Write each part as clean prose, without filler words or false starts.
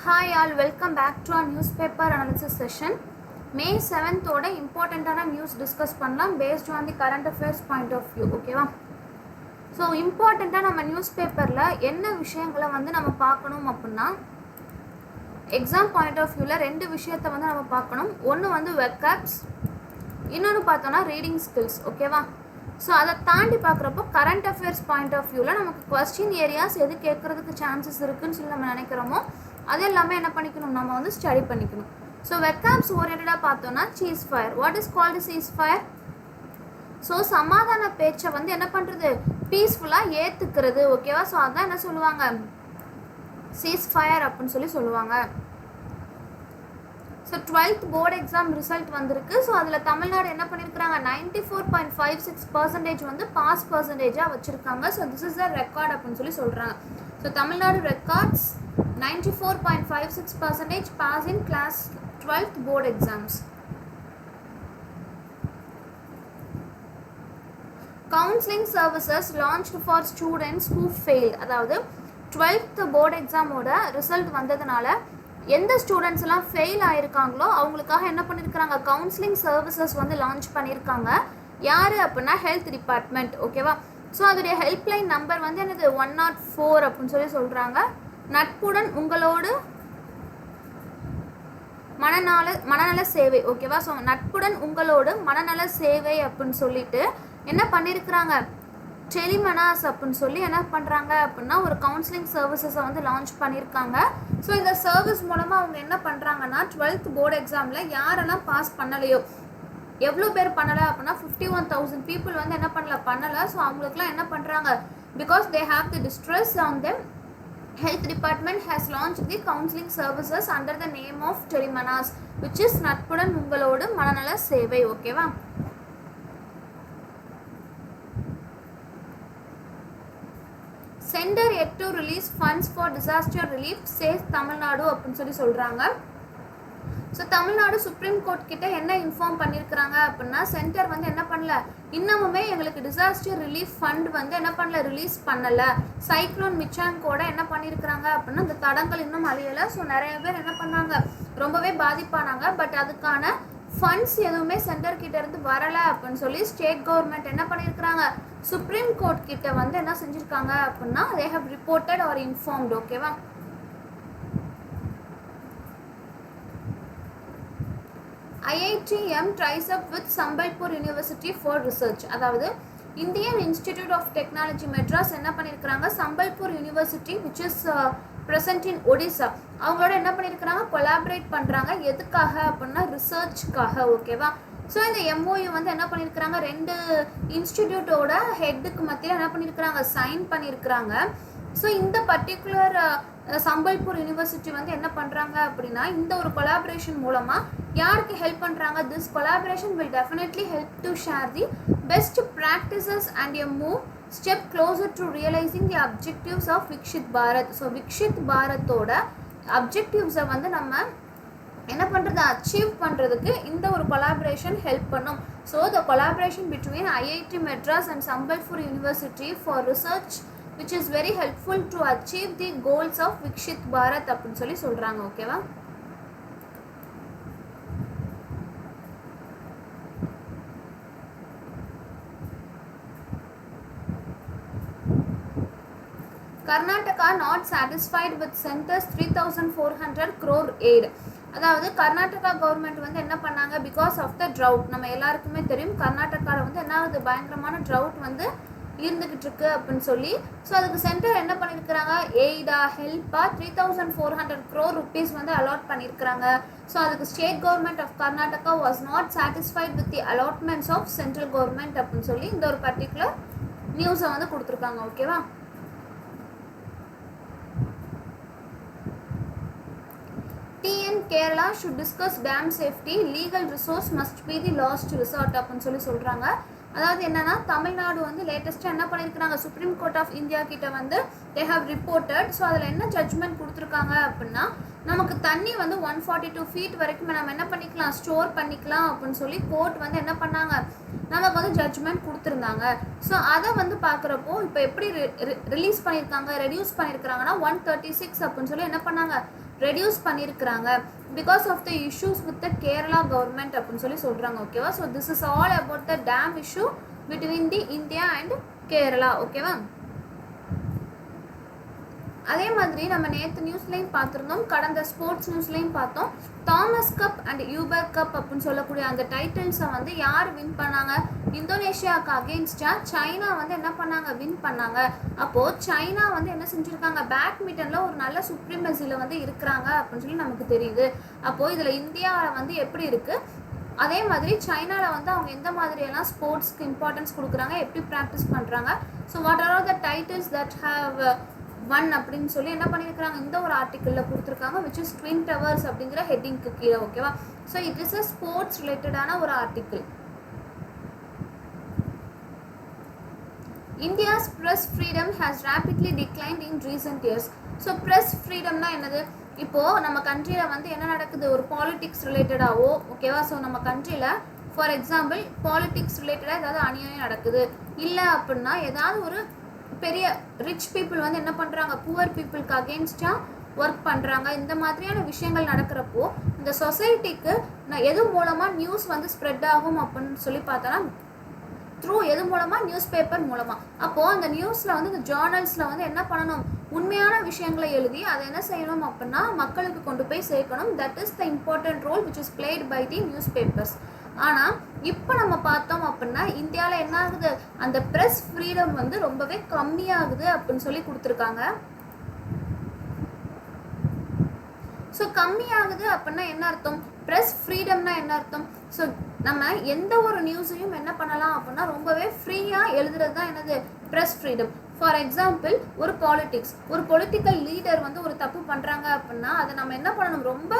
Hi all, welcome back to our newspaper analysis session. May 7th ஓட இம்பார்ட்டண்ட்டான news discuss பண்ணலாம் based on the current affairs point of view. ஓகேவா? So இம்பார்ட்டண்ட்டாக நம்ம news பேப்பரில் என்ன விஷயங்களை நம்ம பார்க்கணும் அப்படின்னா, எக்ஸாம் பாயிண்ட் ஆஃப் வியூவில் ரெண்டு விஷயத்தை நம்ம பார்க்கணும். ஒன்று வெப்காப்ஸ், இன்னொன்று பார்த்தோன்னா ரீடிங் ஸ்கில்ஸ். ஓகேவா? ஸோ அதை தாண்டி பார்க்குறப்போ கரண்ட் அஃபேர்ஸ் பாயிண்ட் ஆஃப் வியூவில் நமக்கு கொஸ்டின் ஏரியாஸ் எது கேட்குறதுக்கு சான்சஸ் இருக்குதுன்னு சொல்லி நம்ம நினைக்கிறோமோ அது எல்லாமே என்ன பண்ணிக்கணும், நம்ம ஸ்டடி பண்ணிக்கணும். ஸோ வெப்காப்ஸ் ஓரியன்டாக பார்த்தோன்னா cheese fire. What is called cheese fire? So சமாதான பேச்சை என்ன பண்ணுறது, பீஸ்ஃபுல்லாக ஏற்றுக்கிறது. ஓகேவா? ஸோ அதான் என்ன சொல்லுவாங்க, சீஸ் ஃபயர் அப்படின்னு சொல்லுவாங்க. So 12th board exam result வந்திருக்கு. ஸோ அதில் தமிழ்நாடு என்ன பண்ணியிருக்கிறாங்க, 94.56% பாஸ் பர்சன்டேஜாக வச்சுருக்காங்க. So this is the record அப்படின்னு சொல்கிறாங்க. So Tamil Nadu records 94.56% pass in class 12th board exams. Counseling services launched for students who failed. அதாவது 12th board exam ஓட ரிசல்ட் வந்ததுனால எந்த ஸ்டூடெண்ட்ஸ் எல்லாம் ஃபெயில் ஆயிருக்காங்களோ அவங்களுக்காக என்ன பண்ணியிருக்கிறாங்க, கவுன்சிலிங் சர்வீசஸ் லான்ச் பண்ணியிருக்காங்க. யார் அப்படின்னா ஹெல்த் டிபார்ட்மெண்ட். ஓகேவா? ஸோ அதோடைய ஹெல்ப்லைன் நம்பர் என்னது 104 அப்படின்னு சொல்கிறாங்க. நட்புடன் உங்களோடு மனநல சேவை. ஓகேவா? ஸோ நட்புடன் உங்களோடு மனநல சேவை அப்படின்னு சொல்லிட்டு என்ன பண்ணியிருக்கிறாங்க, டெலிமனாஸ் அப்படின்னு என்ன பண்ணுறாங்க அப்படின்னா ஒரு கவுன்சிலிங் சர்வீசஸை லான்ச் பண்ணியிருக்காங்க. ஸோ இந்த சர்வீஸ் மூலமாக அவங்க என்ன பண்ணுறாங்கன்னா 12th போர்டு எக்ஸாமில் யாரெல்லாம் பாஸ் பண்ணலையோ, எவ்வளோ பேர் பண்ணலை அப்படின்னா 51,000 people என்ன பண்ணலை. ஸோ அவங்களுக்குலாம் என்ன பண்ணுறாங்க, because they have the distress on them, Health Department has launched the counseling services under the name of Telemanas, which is நட்புடன் உங்களோடு மனநல சேவை. ஓகேவா? Center yet to release funds for disaster relief, says Tamil Nadu அப்படின்னு சொல்கிறாங்க. ஸோ தமிழ்நாடு சுப்ரீம் கோர்ட் கிட்ட என்ன inform பண்ணியிருக்கிறாங்க அப்படின்னா, சென்டர் என்ன பண்ணல, இன்னமுமே எங்களுக்கு டிசாஸ்டர் ரிலீஃப் ஃபண்ட் என்ன பண்ணல, ரிலீஸ் பண்ணலை. சைக்ளோன் மிச்சாங்கோட என்ன பண்ணியிருக்கிறாங்க அப்படின்னா இந்த தடங்கள் இன்னும் அழியலை. ஸோ நிறைய பேர் என்ன பண்ணாங்க, ரொம்பவே பாதிப்பானாங்க. பட் அதுக்கான ஃபண்ட்ஸ் எதுவுமே சென்டர் கிட்ட இருந்து வரலை அப்படின்னு ஸ்டேட் கவர்மெண்ட் என்ன பண்ணியிருக்கிறாங்க, சுப்ரீம் கோர்ட் கிட்ட என்ன செஞ்சுருக்காங்க அப்படின்னா they have reported or informed. ஓகேவா? IITM tries up with Sambalpur University for research. அதாவது Indian institute of technology Madras என்ன பண்ணியிருக்கிறாங்க, Sambalpur university which is present in Odisha, அவங்களோட என்ன பண்ணியிருக்கிறாங்க, கொலாபரேட் பண்ணுறாங்க. எதுக்காக அப்படின்னா ரிசர்ச்சுக்காக. ஓகேவா? ஸோ இந்த MOU என்ன பண்ணியிருக்கிறாங்க, ரெண்டு இன்ஸ்டிடியூட்டோட ஹெட்டுக்கு மத்தியில் என்ன பண்ணியிருக்கிறாங்க, சைன் பண்ணியிருக்கிறாங்க. ஸோ இந்த பர்டிகுலர் சம்பல்பூர் யூனிவர்சிட்டி என்ன பண்ணுறாங்க அப்படின்னா இந்த ஒரு கொலாபரேஷன் மூலமாக யாருக்கு ஹெல்ப் பண்ணுறாங்க, this collaboration will definitely help to share the best practices and a move step closer to realising the objectives of Viksit Bharat. So Viksit பாரத்தோட அப்ஜெக்டிவ்ஸை நம்ம என்ன பண்ணுறது, அச்சீவ் பண்ணுறதுக்கு இந்த ஒரு கொலாபரேஷன் ஹெல்ப் பண்ணும். So the collaboration between IIT Madras and Sambalpur university for research which is very helpful to achieve the goals of Vikshit Bharat அப்படின்னு சொல்கிறாங்க. ஓகேவா? Karnataka not satisfied with centres 3,400 crore aid. அதாவது கர்நாடகா கவர்மெண்ட் என்ன பண்ணாங்க, பிகாஸ் ஆஃப் த ட்ரவுட். நம்ம எல்லாருக்குமே தெரியும் கர்நாடகாவில் என்ன ஆகுது, பயங்கரமான ட்ரவுட் இருந்துகிட்டு இருக்கு அப்படின்னு சொல்லி. ஸோ அதுக்கு சென்டர் என்ன பண்ணியிருக்கிறாங்க, எய்டா ஹெல்ப்பாக 3,400 crore rupees அலாட் பண்ணியிருக்கிறாங்க. ஸோ அதுக்கு state government of Karnataka was not satisfied with the allotments of central government அப்படின்னு சொல்லி இந்த ஒரு பர்டிகுலர் நியூஸை கொடுத்துருக்காங்க. ஓகேவா? TN Kerala should discuss dam safety, legal resource must be the last resort அப்படின்னு சொல்கிறாங்க. அதாவது என்னன்னா தமிழ்நாடு லேட்டஸ்ட்டாக என்ன பண்ணியிருக்கிறாங்க, சுப்ரீம் கோர்ட் ஆஃப் இந்தியா கிட்ட they have reported. ஸோ அதில் என்ன ஜட்ஜ்மெண்ட் கொடுத்துருக்காங்க அப்படின்னா, நமக்கு தண்ணி 142 feet வரைக்கும் நம்ம என்ன பண்ணிக்கலாம், ஸ்டோர் பண்ணிக்கலாம் அப்படின்னு சொல்லி கோர்ட் என்ன பண்ணாங்க, நமக்கு ஜட்ஜ்மெண்ட் கொடுத்துருந்தாங்க. ஸோ அதை பார்க்குறப்போ இப்போ எப்படி ரிலீஸ் பண்ணியிருக்காங்க, ரெடியூஸ் பண்ணியிருக்கிறாங்கன்னா 136 அப்படின்னு சொல்லி என்ன பண்ணாங்க, ரெடியூஸ் பண்ணியிருக்கிறாங்க because of the issues with the Kerala government அப்படின்னு சொல்லி சொல்கிறாங்க. ஓகேவா? So this is all about the dam issue between the India and Kerala. ஓகேவா? அதே மாதிரி நம்ம நேற்று நியூஸ்லையும் பார்த்துருந்தோம், கடந்த ஸ்போர்ட்ஸ் நியூஸ்லையும் பார்த்தோம். Thomas cup and Uber cup அப்படின்னு சொல்லக்கூடிய அந்த டைட்டில்ஸை வந்து யார் வின் பண்ணாங்க? இந்தோனேஷியாவுக்கு அகெயின்ஸ்டாக சைனா வந்து என்ன பண்ணாங்க? வின் பண்ணாங்க. அப்போது சைனா வந்து என்ன செஞ்சுருக்காங்க? பேட்மிண்டனில் ஒரு நல்ல சுப்ரீமசியில் வந்து இருக்கிறாங்க அப்படின்னு சொல்லி நமக்கு தெரியுது. அப்போது இதில் இந்தியாவில் வந்து எப்படி இருக்குது, அதே மாதிரி சைனாவில் வந்து அவங்க எந்த மாதிரியெல்லாம் ஸ்போர்ட்ஸ்க்கு இம்பார்ட்டன்ஸ் கொடுக்குறாங்க, எப்படி ப்ராக்டிஸ் பண்ணுறாங்க, so what are all the titles that have one அப்படின்னு சொல்லி என்ன பண்ணியிருக்கிறாங்க, இந்த ஒரு ஆர்டிக்கிளில் கொடுத்துருக்காங்க, விச் இஸ் ட்வின் டவர்ஸ் அப்படிங்கிற ஹெட்டிங்க்கு கீழே. ஓகேவா? So it is a sports ரிலேட்டடான ஒரு article. India's press freedom has rapidly declined in recent years. So press ஃப்ரீடம்னா என்னது? இப்போது நம்ம கண்ட்ரியில் வந்து என்ன நடக்குது, ஒரு பாலிட்டிக்ஸ் ரிலேட்டடாகவோ, ஓகேவா? ஸோ நம்ம கண்ட்ரியில் ஃபார் எக்ஸாம்பிள் பாலிட்டிக்ஸ் ரிலேட்டடாக ஏதாவது அநியாயம் நடக்குது, இல்லை அப்படின்னா ஏதாவது ஒரு பெரிய ரிச் பீப்புள் வந்து என்ன பண்ணுறாங்க, புவர் பீப்புளுக்கு அகெயின்ஸ்டாக ஒர்க் பண்ணுறாங்க, இந்த மாதிரியான விஷயங்கள் நடக்கிறப்போ இந்த சொசைட்டிக்கு எது மூலமாக நியூஸ் வந்து ஸ்ப்ரெட் ஆகும் அப்படின்னு சொல்லி பார்த்தோன்னா த்ரூ எது மூலமாக? நியூஸ் பேப்பர் மூலமாக. அப்போது அந்த நியூஸில் வந்து இந்த ஜேர்னல்ஸில் வந்து என்ன பண்ணணும், உண்மையான விஷயங்களை எழுதி அதை என்ன செய்யணும் அப்படின்னா மக்களுக்கு கொண்டு போய் சேர்க்கணும். That is the important role which is played by the newspapers. ஆனால் இப்போ நம்ம பார்த்தோம் அப்படின்னா இந்தியாவில் என்ன ஆகுது, அந்த ப்ரெஸ் ஃப்ரீடம் வந்து ரொம்பவே கம்மியாகுது அப்படின்னு சொல்லி கொடுத்துருக்காங்க. ஸோ கம்மியாகுது அப்படின்னா என்ன அர்த்தம்? ப்ரெஸ் ஃப்ரீடம்னா என்ன அர்த்தம்? ஸோ நம்ம எந்த ஒரு நியூஸையும் என்ன பண்ணலாம் அப்படின்னா ரொம்பவே ஃப்ரீயாக எழுதுறது தான் என்னது, ப்ரெஸ் ஃப்ரீடம். ஃபார் எக்ஸாம்பிள் ஒரு பொலிட்டிக்கல் லீடர் வந்து ஒரு தப்பு பண்ணுறாங்க அப்படின்னா அதை நம்ம என்ன பண்ணணும், ரொம்ப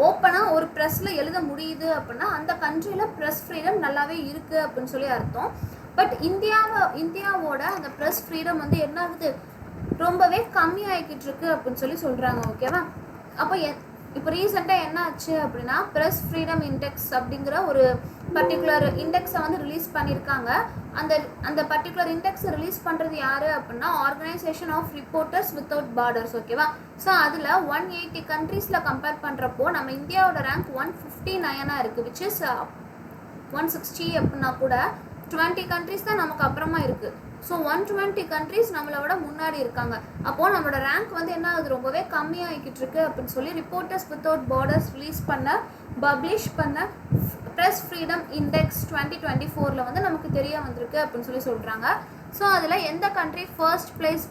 ஓப்பனாக ஒரு ப்ரெஸ்ஸில் எழுத முடியுது அப்படின்னா அந்த கண்ட்ரியில் ப்ரெஸ் ஃப்ரீடம் நல்லாவே இருக்குது அப்படின்னு சொல்லி அர்த்தம். பட் இந்தியாவோட அந்த ப்ரெஸ் ஃப்ரீடம் வந்து என்ன ஆகுது, ரொம்பவே கம்மி ஆகிக்கிட்டு இருக்கு அப்படின்னு சொல்லி சொல்கிறாங்க. ஓகேவா? அப்போ இப்போ ரீசெண்டாக என்ன ஆச்சு அப்படின்னா ப்ரெஸ் ஃப்ரீடம் இண்டெக்ஸ் அப்படிங்கிற ஒரு பர்டிகுலர் இண்டெக்ஸை வந்து ரிலீஸ் பண்ணியிருக்காங்க. அந்த பர்டிகுலர் இண்டெக்ஸை ரிலீஸ் பண்ணுறது யார் அப்படின்னா organisation of reporters without borders. ஓகேவா? ஸோ அதில் 180 கண்ட்ரீஸில் கம்பேர் பண்ணுறப்போ நம்ம இந்தியாவோட ரேங்க் 159 இருக்குது, விச் இஸ் 160 அப்படின்னா கூட 20 கண்ட்ரீஸ் தான் நமக்கு அப்புறமா இருக்குது. ஸோ 120 கண்ட்ரீஸ் நம்மளை விட முன்னாடி இருக்காங்க. அப்போது நம்மளோட ரேங்க் வந்து என்ன ஆகுது, ரொம்பவே கம்மியாகிக்கிட்டு இருக்கு அப்படின்னு சொல்லி reporters without borders release publish பண்ண ப்ரெஸ் ஃப்ரீடம் இண்டெக்ஸ் 2024 வந்து நமக்கு தெரிய வந்திருக்கு அப்படின்னு சொல்லி சொல்கிறாங்க. ஸோ அதில் எந்த கண்ட்ரி ஃபர்ஸ்ட் பிளேஸ்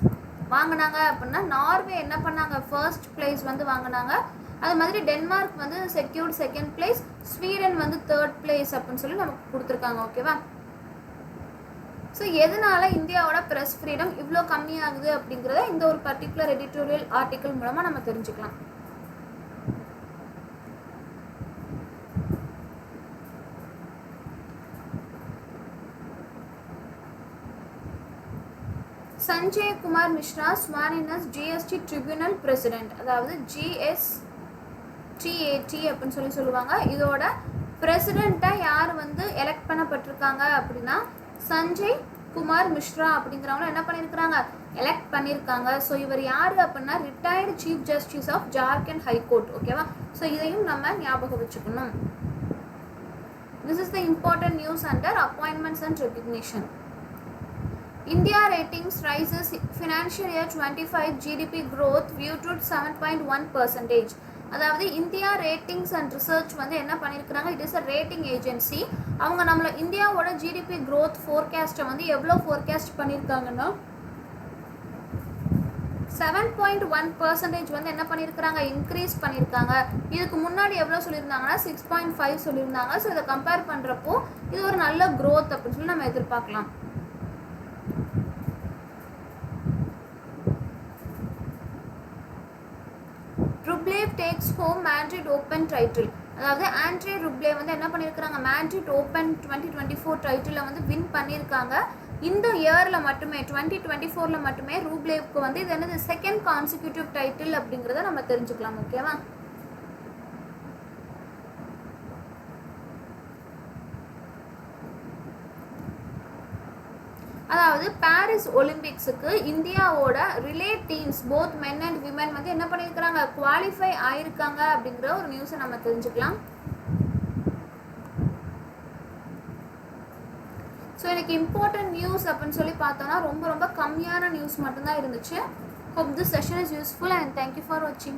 வாங்கினாங்க அப்படின்னா நார்வே என்ன பண்ணாங்க, ஃபர்ஸ்ட் பிளேஸ் வந்து வாங்கினாங்க. அது மாதிரி டென்மார்க் வந்து செக்யூர்ட் செகண்ட் பிளேஸ், ஸ்வீடன் வந்து தேர்ட் பிளேஸ் அப்படின்னு சொல்லி நமக்கு கொடுத்துருக்காங்க. ஓகேவா? ஸோ எதனால இந்தியாவோட ப்ரெஸ் ஃப்ரீடம் இவ்வளோ கம்மியாகுது அப்படிங்கிறத இந்த ஒரு பர்டிகுலர் எடிட்டோரியல் ஆர்டிக்கிள் மூலமாக நம்ம தெரிஞ்சுக்கலாம். Sanjay Kumar Mishra Swan in us GST tribunal president, அதாவது ஜிஎஸ்டிஏடி அப்படின்னு சொல்லி சொல்லுவாங்க. இதோட பிரசிடெண்ட்டாக யார் வந்து எலெக்ட் பண்ணப்பட்டிருக்காங்க அப்படின்னா சஞ்சய் குமார் மிஸ்ரா அப்படிங்கிறவங்க என்ன பண்ணியிருக்கிறாங்க, எலெக்ட் பண்ணியிருக்காங்க. ஸோ இவர் யார் அப்படின்னா retired chief justice of Jharkhand high court. ஓகேவா? ஸோ இதையும் நம்ம ஞாபகம் வச்சுக்கணும். This is the important news under appointments and recognition. India ratings rises financial year 25 GDP growth viewed to 7.1%. அதாவது இந்தியா ரேட்டிங்ஸ் அண்ட் ரிசர்ச் வந்து என்ன பண்ணியிருக்கிறாங்க, it is a rating agency. அவங்க நம்மளை இந்தியாவோட ஜிடிபி க்ரோத் ஃபோர்காஸ்ட்டை வந்து எவ்வளோ ஃபோர்காஸ்ட் பண்ணியிருக்காங்கன்னா 7.1% வந்து என்ன பண்ணியிருக்கிறாங்க, இன்க்ரீஸ் பண்ணியிருக்காங்க. இதுக்கு முன்னாடி எவ்வளோ சொல்லியிருந்தாங்கன்னா 6.5 சொல்லியிருந்தாங்க. ஸோ இதை கம்பேர் பண்ணுறப்போ இது ஒரு நல்ல க்ரோத் அப்படின்னு சொல்லி நம்ம எதிர்பார்க்கலாம். Rublev takes home Madrid Open title. அதாவது ஆண்ட்ரே ருப்லேவ் வந்து என்ன பண்ணியிருக்கிறாங்க, மேட்ரிட் ஓப்பன் 2024 டைட்டிலில் வந்து வின் பண்ணியிருக்காங்க. இந்த இயரில் மட்டுமே 2024 மட்டுமே ரூப்லேவுக்கு வந்து இது என்னது செகண்ட் கான்சிக்யூட்டிவ் டைட்டில் அப்படிங்கிறத நம்ம தெரிஞ்சுக்கலாம். ஓகேவா? அதாவது பாரிஸ் ஒலிம்பிக்ஸுக்கு இந்தியாவோட relay teams both men and women வந்து என்ன பண்ணியிருக்கிறாங்க, குவாலிஃபை ஆயிருக்காங்க அப்படிங்கிற ஒரு நியூஸை நம்ம தெரிஞ்சுக்கலாம். ஸோ எனக்கு இம்பார்ட்டன்ட் நியூஸ் அப்படின்னு சொல்லி பார்த்தோன்னா ரொம்ப ரொம்ப கம்மியான நியூஸ் மட்டும்தான் இருந்துச்சு. Hope this session is useful and thank you for watching.